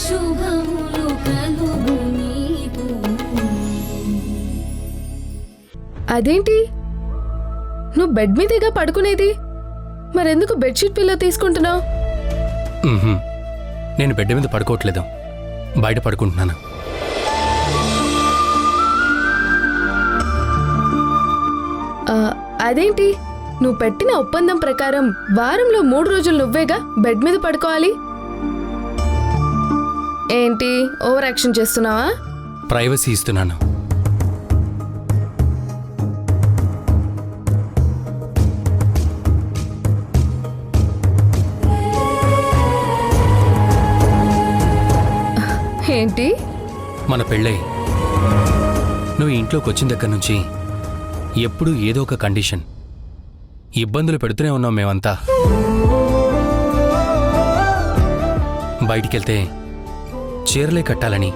శుభములు కలుగు నీకు. అదేంటి నువ్వు బెడ్ మీదేగా పడుకునేది, మరెందుకు బెడ్షీట్ పిల్లో తీసుకుంటున్నావు? నేను బెడ్ మీద పడుకోవట్లేదు, బయట పడుకుంటున్నాను. అదేంటి నువ్వు పెట్టిన ఒప్పందం ప్రకారం వారంలో 3 రోజులు నువ్వేగా బెడ్ మీద పడుకోవాలి. ఏంటి ఓవర్ యాక్షన్ చేస్తున్నావా? ప్రైవసీ ఇస్తున్నాను. ఏంటి? మన పెళ్ళై నువ్వు ఇంట్లోకి వచ్చిన దగ్గర నుంచి ఎప్పుడూ ఏదో ఒక కండిషన్, ఇబ్బందులు పెడుతూనే ఉన్నాం మేమంతా. బయటికెళ్తే చీరలే కట్టాలని,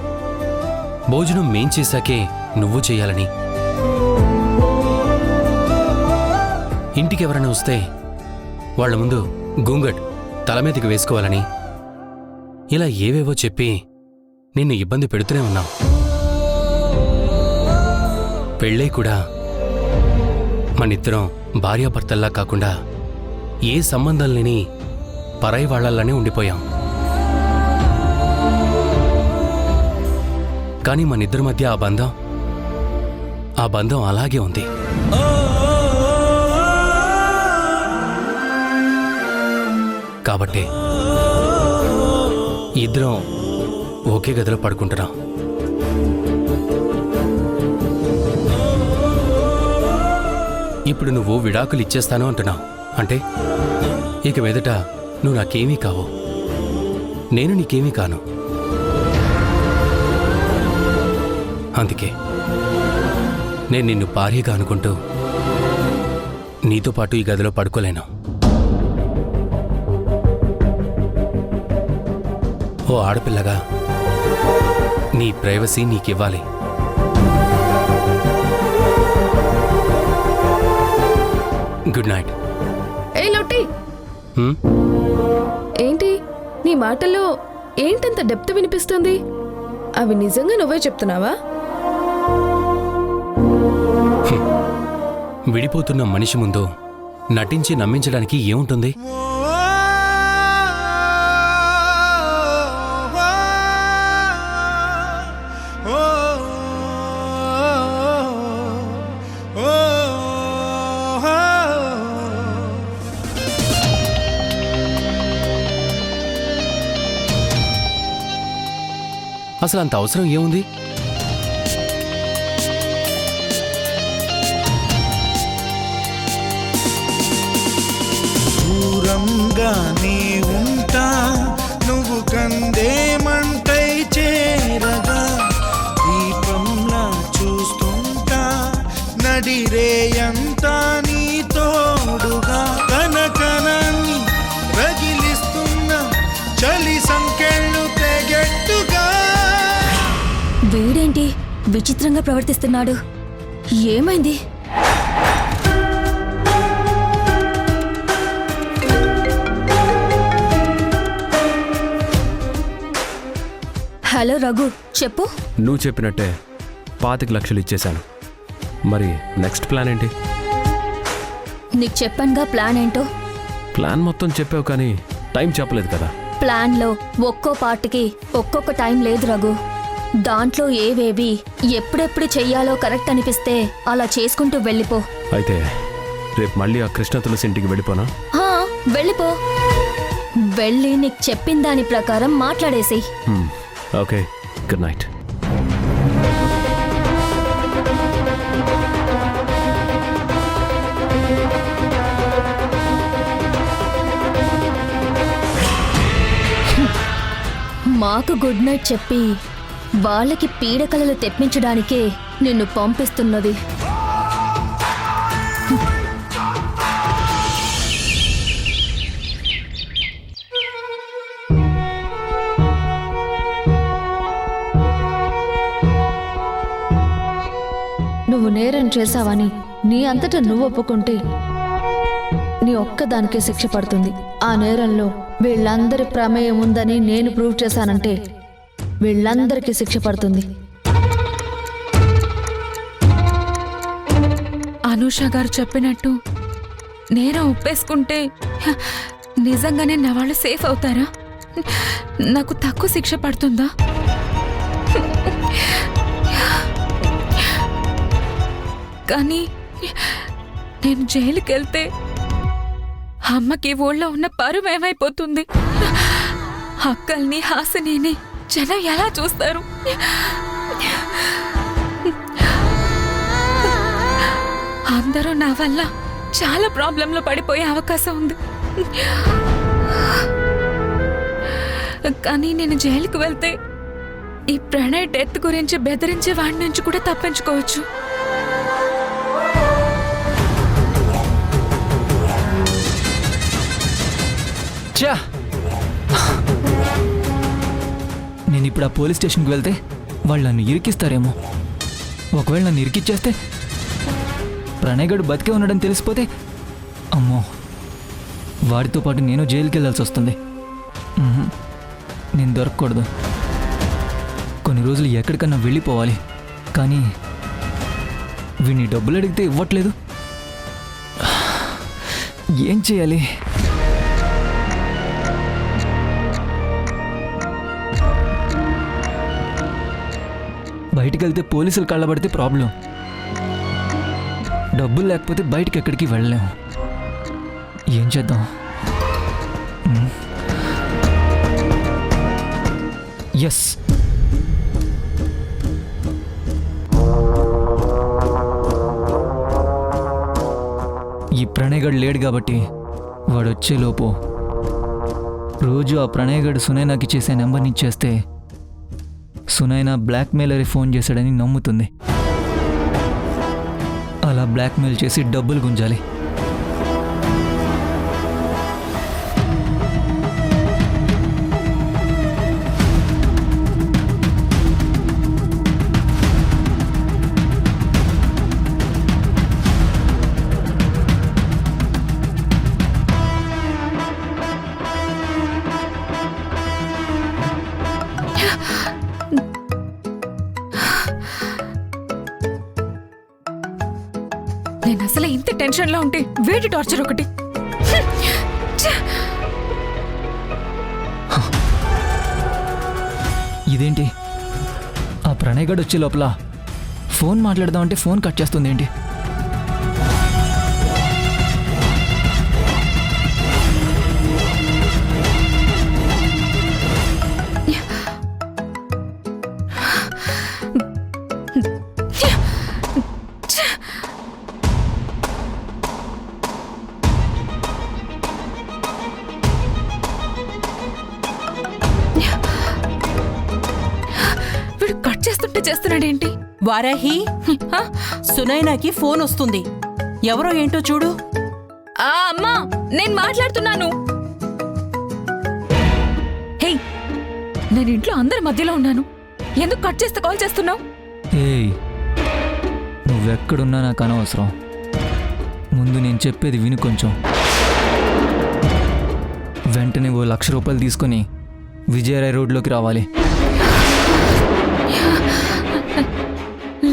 భోజనం మేం చేశాకే నువ్వు చేయాలని, ఇంటికి ఎవరైనా వస్తే వాళ్ల ముందు గుంగట్ తల మీదకి వేసుకోవాలని, ఇలా ఏవేవో చెప్పి నిన్ను ఇబ్బంది పెడుతూనే ఉన్నాం. పెళ్ళై కూడా మనిద్దరం భార్యాభర్తల్లా కాకుండా ఏ సంబంధం లేని పరాయి వాళ్లలానే ఉండిపోయాం. కానీ మనిద్దరి మధ్య ఆ బంధం అలాగే ఉంది. కాబట్టే ఇద్దరం ఒకే గదిలో పడుకుంటున్నాం. ఇప్పుడు నువ్వు విడాకులు ఇచ్చేస్తాను అంటున్నావు అంటే ఇక మీదట నువ్వు నాకేమీ కావు, నేను నీకేమీ కాను. అందుకే నేను నిన్ను భార్యగా అనుకుంటూ నీతో పాటు ఈ గదిలో పడుకోలేను. ఓ ఆడపిల్లగా నీ ప్రైవసీ నీకివ్వాలి. Good night. ఏ లొట్టి, ఏంటి నీ మాటల్లో ఏంటంత డెప్త్ వినిపిస్తుంది? అవి నిజంగా నువ్వే చెప్తున్నావా? విడిపోతున్న మనిషి ముందు నటించి నమ్మించడానికి ఏముంటుంది? అసలు అంత అవసరం ఏముంది? దూరంగానే ఉంటా, నువ్వు కందేమంటై చేరగా, దీపంలా చూస్తుంటా, నడిరేయంతా నీ తోడుగా, కనకనాన్ని రగిలిస్తున్న చలి సంకెళ్ళు తెగెట్టుగా. వీడేంటి విచిత్రంగా ప్రవర్తిస్తున్నాడు? ఏమైంది? హలో రఘు, చెప్పు. నువ్వు చెప్పినట్టే 25 లక్షలు ఇచ్చేశాను. మరి నెక్స్ట్ ప్లాన్ ఏంటి? నీకు చెప్పానుగా ప్లాన్ ఏంటో. ప్లాన్ మొత్తం చెప్పావు కానీ టైం చెప్పలేదు కదా. ప్లాన్లో ఒక్కో పార్ట్కి ఒక్కొక్క టైం లేదు రఘు. దాంట్లో ఏవేవి ఎప్పుడెప్పుడు చెయ్యాలో కరెక్ట్ అనిపిస్తే అలా చేసుకుంటూ వెళ్ళిపో. అయితే రేపు మళ్ళీ ఆ కృష్ణ తులసి ఇంటికి వెళ్ళిపోనా? వెళ్ళిపో. వెళ్ళి నీకు చెప్పిన దాని ప్రకారం మాట్లాడేసి. Okay, good night. మాకు గుడ్ నైట్ చెప్పి వాళ్ళకి పీడకలలు తెప్పించడానికే నిన్ను పంపిస్తున్నది. నువ్వు నేరం చేశావని నీ అంతటా నువ్వు ఒప్పుకుంటే నీ ఒక్కదానికే శిక్ష పడుతుంది. ఆ నేరంలో వీళ్ళందరి ప్రమేయం ఉందని నేను ప్రూవ్ చేశానంటే వీళ్ళందరికీ శిక్ష పడుతుంది. అనూష గారు చెప్పినట్టు నేరం ఒప్పేసుకుంటే నిజంగానే నా వాళ్ళు సేఫ్ అవుతారా? నాకు తక్కువ శిక్ష పడుతుందా? కానీ నేను జైలుకి వెళ్తే అమ్మకి ఊళ్ళో ఉన్న పరువు ఏమైపోతుంది? అక్కల్ని హాసినిని జనం ఎలా చూస్తారు? అందరూ నా వల్ల చాలా ప్రాబ్లంలో పడిపోయే అవకాశం ఉంది. కానీ నేను జైలుకు వెళ్తే ఈ ప్రణయ్ డెత్ గురించి బెదిరించే వాడి నుంచి కూడా తప్పించుకోవచ్చు. చా, నేను ఇప్పుడు ఆ పోలీస్ స్టేషన్కి వెళ్తే వాళ్ళు నన్ను ఇరికిస్తారేమో. ఒకవేళ నన్ను ఇరికిచ్చేస్తే ప్రణయ్ గడు బతికే ఉన్నాడని తెలిసిపోతే అమ్మో, వాడితో పాటు నేను జైలుకి వెళ్ళాల్సి వస్తుంది. నేను దొరకకూడదు. కొన్ని రోజులు ఎక్కడికన్నా వెళ్ళిపోవాలి. కానీ వీడిని డబ్బులు అడిగితే ఇవ్వట్లేదు. ఏం చేయాలి? బయటికి వెళ్తే పోలీసులు కళ్ళబడితే ప్రాబ్లం. డబ్బులు లేకపోతే బయటికి ఎక్కడికి వెళ్ళలేము. ఏం చేద్దాం? ఎస్, ఈ ప్రణయగడు లేడు కాబట్టి వాడు వచ్చేలోపు రోజు ఆ ప్రణయగడు సునైనాకి చేసే నెంబర్ని ఇచ్చేస్తే సునైనా బ్లాక్మెయిలర్ ఫోన్ చేశాడని నమ్ముతుంది. అలా బ్లాక్మెయిల్ చేసి డబ్బులు గుంజాలి. నేను అసలు ఇంత టెన్షన్లో ఉంటే వేడి టార్చర్ ఒకటి. ఇదేంటి? ఆ ప్రణయ్ గడు వచ్చే లోపల ఫోన్ మాట్లాడదామంటే ఫోన్ కట్ చేస్తుంది ఏంటి? వీడు కట్ చేస్తుంటే చేస్తున్నాడేంటి? వారాహి, సునైనాకి ఫోన్ వస్తుంది. ఎవరో ఏంటో చూడు. అమ్మా, నేను మాట్లాడుతున్నాను. హే, నేను ఇంట్లో అందరి మధ్యలో ఉన్నాను. ఎందుకు కట్ చేస్తే కాల్ చేస్తున్నావు? ఏయ్, నువ్వెక్కడున్నా నాకు అనవసరం. ముందు నేను చెప్పేది విను కొంచెం. వెంటనే ఓ 1,00,000 రూపాయలు తీసుకొని విజయరాయ్ రోడ్లోకి రావాలి.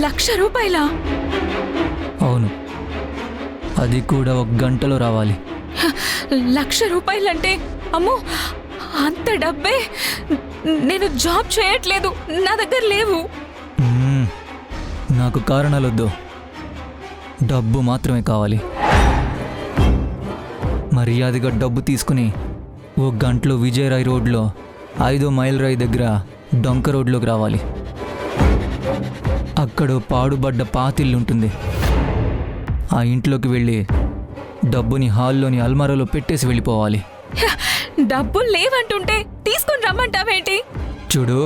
1,00,000 రూపాయలా? అవును, అది కూడా 1 గంటలో రావాలి. 1,00,000 రూపాయలంటే అమ్మో, అంత డబ్బే? నేను జాబ్ చేయట్లేదు, నా దగ్గర లేవు. నాకు కారణాలొద్దు, డబ్బు మాత్రమే కావాలి. మర్యాదగా డబ్బు తీసుకుని 1 గంటలో విజయరాయ్ రోడ్లో 5వ మైల్ రాయి దగ్గర డొంక రోడ్లోకి రావాలి. అక్కడ పాడుబడ్డ పాతిల్లు ఉంటుంది. ఆ ఇంట్లోకి వెళ్ళి డబ్బుని హాల్లోని అల్మారాలో పెట్టేసి వెళ్ళిపోవాలి. డబ్బులు లేవంటుంటే తీసుకొని రమ్మంటావేంటి? చూడు,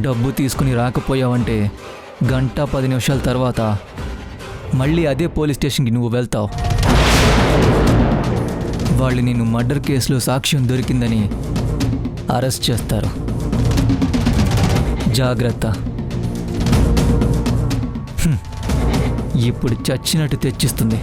డబ్బు తీసుకుని రాకపోయావంటే 1 గంట 10 నిమిషాల తర్వాత మళ్ళీ అదే పోలీస్ స్టేషన్కి నువ్వు వెళ్తావు. వాళ్ళు నిన్ను మర్డర్ కేసులో సాక్ష్యం దొరికిందని అరెస్ట్ చేస్తారు. జాగ్రత్త. ఇప్పుడు చచ్చినట్టు తెచ్చిస్తుంది.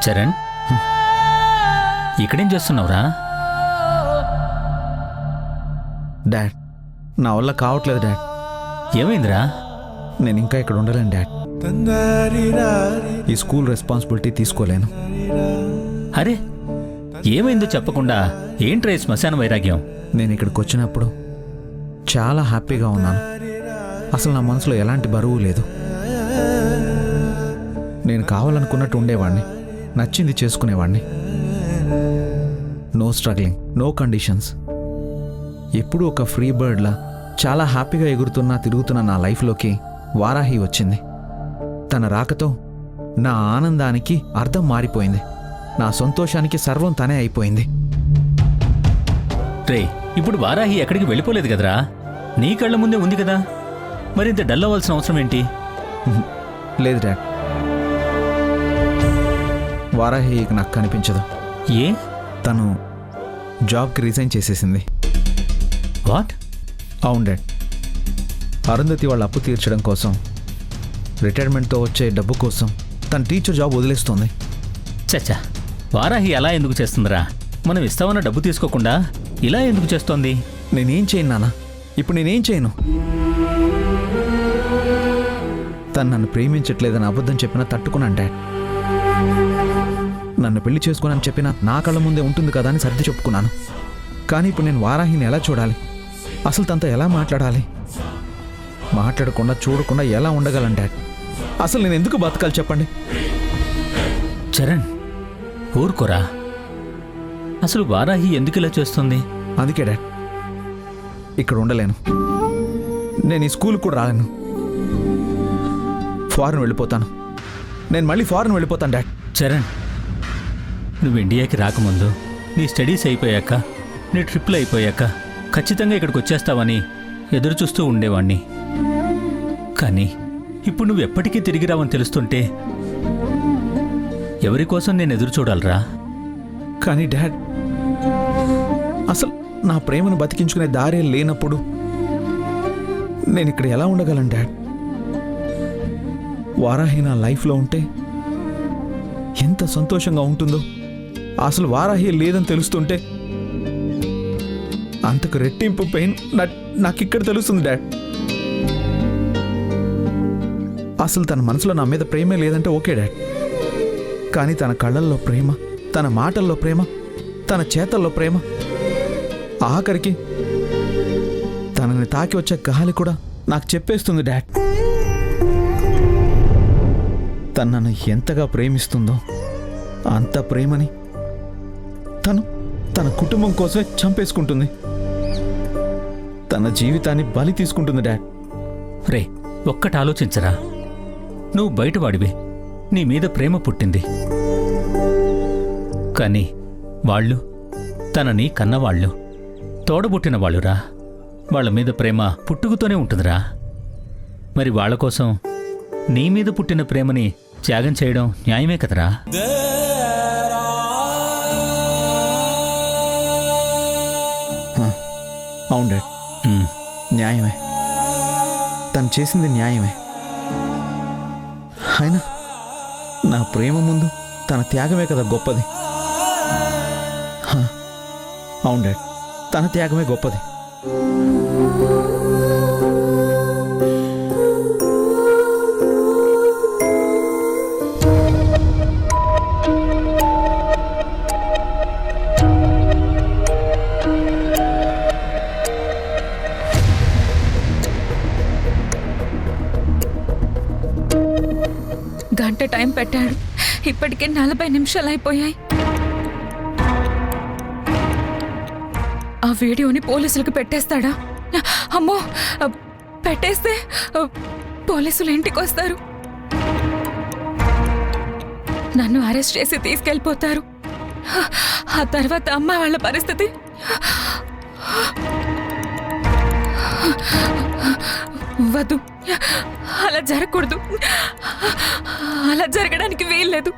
చరణ్, ఇక్కడేం చేస్తున్నావురా? డాడ్, నా వల్ల కావట్లేదు డాడ్. ఏమైందిరా? నేను ఇంకా ఇక్కడ ఉండలేను డాడ్. ఈ స్కూల్ రెస్పాన్సిబిలిటీ తీసుకోలేను. అరే, ఏమైందో చెప్పకుండా ఏంట్రా ఈ శ్మశాన వైరాగ్యం? నేను ఇక్కడికి వచ్చినప్పుడు చాలా హ్యాపీగా ఉన్నాను. అసలు నా మనసులో ఎలాంటి బరువు లేదు. నేను కావాలనుకున్నట్టు ఉండేవాడిని, నచ్చింది చేసుకునేవాడిని. No struggling, no conditions. ఎప్పుడూ ఒక ఫ్రీ బర్డ్లా చాలా హ్యాపీగా ఎగురుతున్నా తిరుగుతున్న నా లైఫ్లోకి వారాహి వచ్చింది. తన రాకతో నా ఆనందానికి అర్థం మారిపోయింది. నా సంతోషానికి సర్వం తనే అయిపోయింది. రే, ఇప్పుడు వారాహి ఎక్కడికి వెళ్ళిపోలేదు కదరా? నీ కళ్ళ ముందే ఉంది కదా, మరింత డల్ అవ్వాల్సిన అవసరం ఏంటి? లేదు డాడ్, వారాహి ఇక నాకు కనిపించదు. ఏ? తను జాబ్కి రిజైన్ చేసేసింది. వాట్? అవును డాడ్. అరుంధతి వాళ్ళ అప్పు తీర్చడం కోసం, రిటైర్మెంట్తో వచ్చే డబ్బు కోసం తన టీచర్ జాబ్ వదిలేస్తుంది. చచ్చా, వారాహి అలా ఎందుకు చేస్తుందిరా? మనం ఇస్తామన్న డబ్బు తీసుకోకుండా ఇలా ఎందుకు చేస్తోంది? నేనేం చేయను నాన్న, ఇప్పుడు నేనేం చేయను. తను నన్ను ప్రేమించట్లేదని అబద్ధం చెప్పినా తట్టుకున్నాను డాడ్. నన్ను పెళ్లి చేసుకున్నాను చెప్పినా నా కళ్ళ ముందే ఉంటుంది కదా అని సర్ది చెప్పుకున్నాను. కానీ ఇప్పుడు నేను వారాహిని ఎలా చూడాలి? అసలు తనతో ఎలా మాట్లాడాలి? మాట్లాడకుండా చూడకుండా ఎలా ఉండగలను డాడ్? అసలు నేను ఎందుకు బతకాలి చెప్పండి? చరణ్, ఊరుకోరా. అసలు వారాహి ఎందుకు ఇలా చేస్తుంది? అందుకే డాడ్ ఇక్కడ ఉండలేను. నేను ఈ స్కూల్ కూడా రాలేను. ఫారెన్ వెళ్ళిపోతాను. నేను మళ్ళీ ఫారెన్ వెళ్ళిపోతాను డాడ్. చరణ్, నువ్వు ఇండియాకి రాకముందు, నీ స్టడీస్ అయిపోయాక, నీ ట్రిప్లు అయిపోయాక ఖచ్చితంగా ఇక్కడికి వచ్చేస్తావని ఎదురు చూస్తూ ఉండేవాణ్ణి. కానీ ఇప్పుడు నువ్వు ఎప్పటికీ తిరిగి రావని తెలుస్తుంటే ఎవరి కోసం నేను ఎదురు చూడాలరా? కానీ డాడ్, అసలు నా ప్రేమను బతికించుకునే దారే లేనప్పుడు నేను ఇక్కడ ఎలా ఉండగలను డాడ్? వారాహి నా లైఫ్లో ఉంటే ఎంత సంతోషంగా ఉంటుందో అసలు వారాహి లేదని తెలుస్తుంటే అంతకు రెట్టింపు పెయిన్ నాకు ఇక్కడ తెలుస్తుంది డాడ్. అసలు తన మనసులో నా మీద ప్రేమే లేదంటే ఓకే డాడ్. కానీ తన కళ్ళల్లో ప్రేమ, తన మాటల్లో ప్రేమ, తన చేతల్లో ప్రేమ, ఆఖరికి తనని తాకి వచ్చే గాలి కూడా నాకు చెప్పేస్తుంది డాడ్. తను నన్ను ఎంతగా ప్రేమిస్తుందో అంత ప్రేమని తన కుటుంబం కోసమే చంపేసుకుంటుంది. తన జీవితాన్ని బలి తీసుకుంటుంది డాడ్. రే, ఒక్కటి ఆలోచించరా. నువ్వు బయటవాడివి, నీ మీద ప్రేమ పుట్టింది. కానీ వాళ్ళు తనని కన్నవాళ్ళు, తోడబుట్టిన వాళ్ళురా. వాళ్ళ మీద ప్రేమ పుట్టుకతోనే ఉంటుందిరా. మరి వాళ్ళ కోసం నీ మీద పుట్టిన ప్రేమని త్యాగం చేయడం న్యాయమే కదరా? అవును డాడ్, న్యాయమే. తను చేసింది న్యాయమే. అయినా నా ప్రేమ ముందు తన త్యాగమే కదా గొప్పది. అవును డాడ్, తన త్యాగమే గొప్పది. గంట టైం పెట్టాడు, ఇప్పటికే 40 నిమిషాలు అయిపోయాయి. ఆ వీడియోని పోలీసులకు పెట్టేస్తాడా? అమ్మో, పెట్టేస్తే పోలీసులు ఇంటికి వస్తారు, నన్ను అరెస్ట్ చేసి తీసుకెళ్ళిపోతారు. ఆ తర్వాత అమ్మ వాళ్ళ పరిస్థితి. వద్దు, అలా జరగకూడదు. అలా జరగడానికి వీల్లేదు.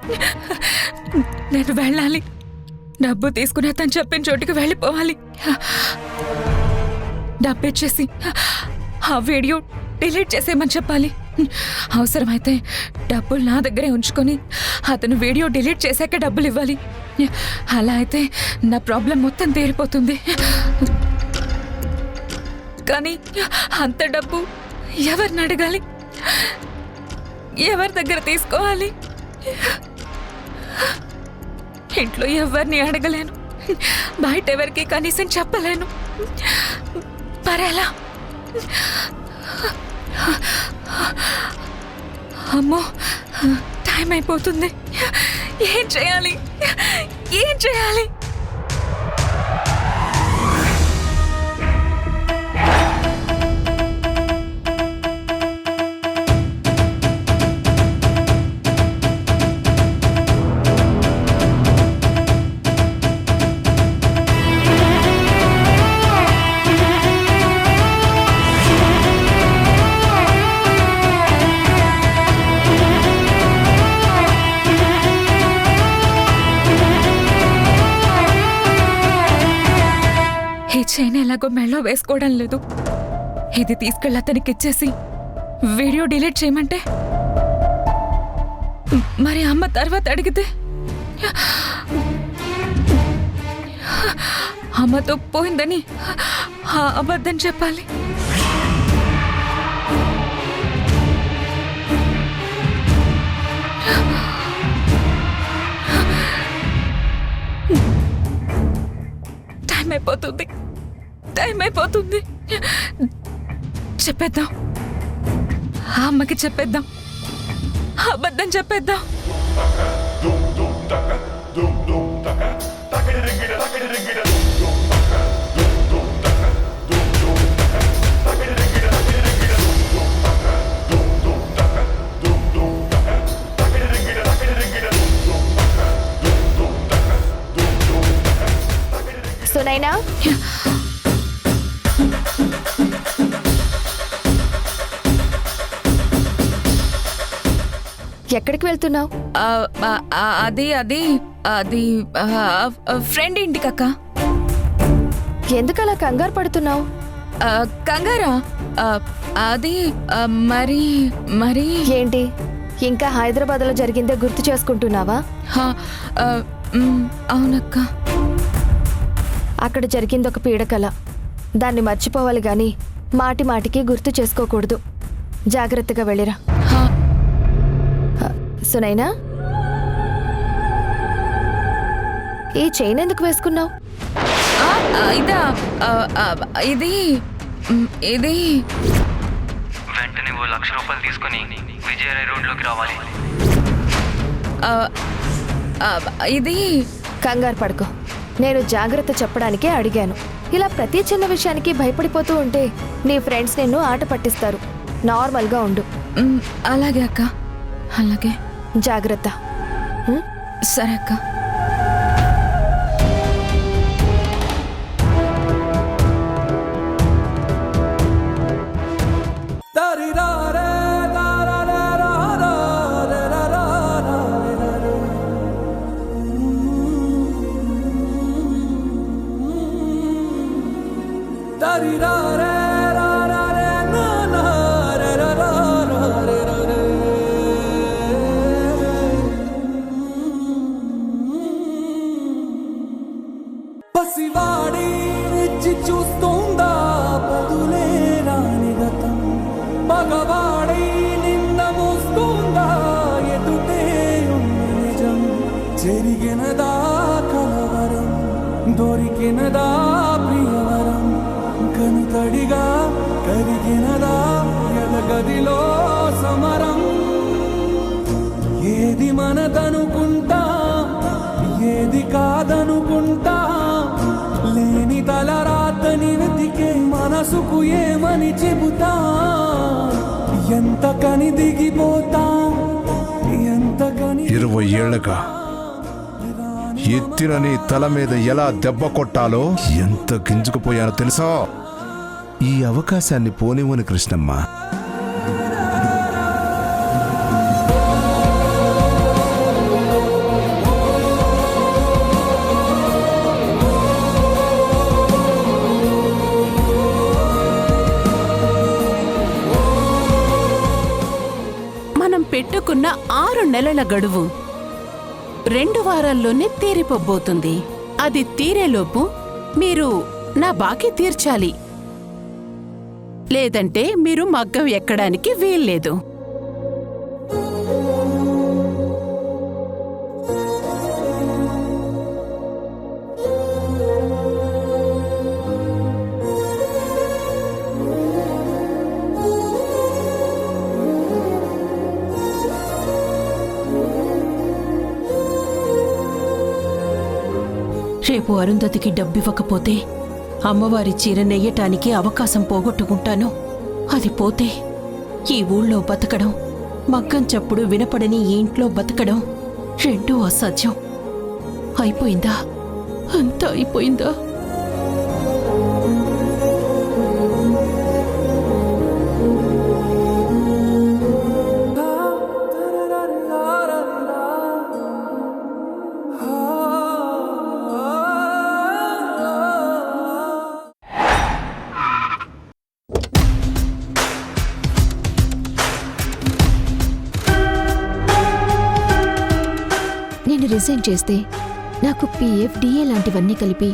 నేను వెళ్ళాలి. డబ్బు తీసుకుని తను చెప్పిన చోటుకి వెళ్ళిపోవాలి. డబ్బు ఇచ్చేసి ఆ వీడియో డిలీట్ చేసేయమని చెప్పాలి. అవసరమైతే డబ్బులు నా దగ్గరే ఉంచుకొని అతను వీడియో డిలీట్ చేశాక డబ్బులు ఇవ్వాలి. అలా అయితే నా ప్రాబ్లం మొత్తం తీరిపోతుంది. కానీ అంత డబ్బు ఎవరిని అడగాలి, ఎవరి దగ్గర తీసుకోవాలి? ఇంట్లో ఎవరిని అడగలేను, బయట ఎవరికి కనీసం చెప్పలేను. పరేలా? అమ్మో, టైం అయిపోతుంది. ఏం చేయాలి, ఏం చేయాలి? ఈ చైన్ ఎలాగో మెళ్ళో వేసుకోవడం లేదు. ఇది తీసుకెళ్ళి అతనికి ఇచ్చేసి వీడియో డిలీట్ చేయమంటే, మరి అమ్మ తర్వాత అడిగితే అమ్మతో పోయిందని ఆ అబద్ధం చెప్పాలి. టైం అయిపోతుంది. చెప్పేద్దాం, ఆ అమ్మకి చెప్పేద్దాం, అబద్ధం చెప్పేద్దాం. సునైనా, ఎక్కడికి వెళ్తున్నావు? అది అది అది ఫ్రెండ్ ఇంటికి అక్క. ఎందుకలా కంగారు పడుతున్నావు? కంగారా? అది మరి మరి ఏంటి, ఇంకా హైదరాబాద్లో జరిగిందే గుర్తు చేసుకుంటున్నావా? అవునక్క. అక్కడ జరిగింది ఒక పీడకల. దాన్ని మర్చిపోవాలి గాని మాటి మాటికి గుర్తు చేసుకోకూడదు. జాగ్రత్తగా వెళ్ళిరా. సునైనా, ఈ చైన్ ఎందుకు వేసుకున్నావు? ఇదా? ఇది ఇది వెంటనే ₹1,00,000 తీసుకొని విజయరాయ్ రోడ్లోకి రావాలి. ఇది కంగారు పడుకో. నేను జాగ్రత్త చెప్పడానికే అడిగాను. ఇలా ప్రతి చిన్న విషయానికి భయపడిపోతూ ఉంటే నీ ఫ్రెండ్స్ నిన్ను ఆట పట్టిస్తారు. నార్మల్గా ఉండు. అలాగే అక్క, అలాగే. జాగ్రత్త. సరే అక్క. పసివాడి రెచ్చి చూస్తోందా బదులే రాని గతం, మగవాడి నిన్న మోస్తోందా ఎదుటే ఉన్న నిజం, జరిగినదా కలవరం, దొరికినదా ప్రియవరం, కనుతడిగా కరిగినదా ఎదగదిలో సమరం. ఏది మనదనుకుంటా, ఏది కాదనుకుంటా, లేని తలరాతని వెతికే మనసుకు ఏమని చెబుతా, ఎంత కని దిగిపోతా, ఎంత కని. 20 ఏళ్లుగా ఎత్తిన నీ తల మీద ఎలా దెబ్బ కొట్టాలో ఎంత గింజుకుపోయానో తెలుసా? ఈ అవకాశాన్ని పోనివ్వని కృష్ణమ్మ. మీకిచ్చుకున్న 6 నెలల గడువు 2 వారాల్లోనే తీరిపోబోతుంది. అది తీరేలోపు మీరు నా బాకీ తీర్చాలి, లేదంటే మీరు మగ్గం ఎక్కడానికి వీల్లేదు. రేపు అరుంధతికి డబ్బివ్వకపోతే అమ్మవారి చీర నెయ్యటానికి అవకాశం పోగొట్టుకుంటాను. అది పోతే ఈ ఊళ్ళో బతకడం, మగ్గం చప్పుడు వినపడని ఈ ఇంట్లో బతకడం రెండూ అసాధ్యం. అయిపోయిందా? అంతా అయిపోయిందా? నేను రిజైన్ చేస్తే నాకు పీఎఫ్, డిఏ లాంటివన్నీ కలిపి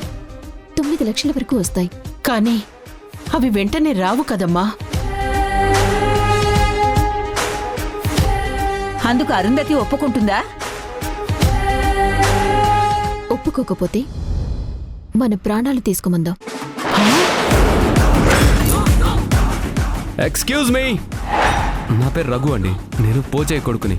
9 లక్షల వరకు వస్తాయి. కానీ అవి వెంటనే రావు కదమ్మా. అందుకు అరుంధతి ఒప్పుకుంటుందా? ఒప్పుకోకపోతే మన ప్రాణాలు తీసుకోమందాం. ఎక్స్క్యూజ్ మీ, నా పేరు రఘు అండి. నేను పోచే కొడుకుని.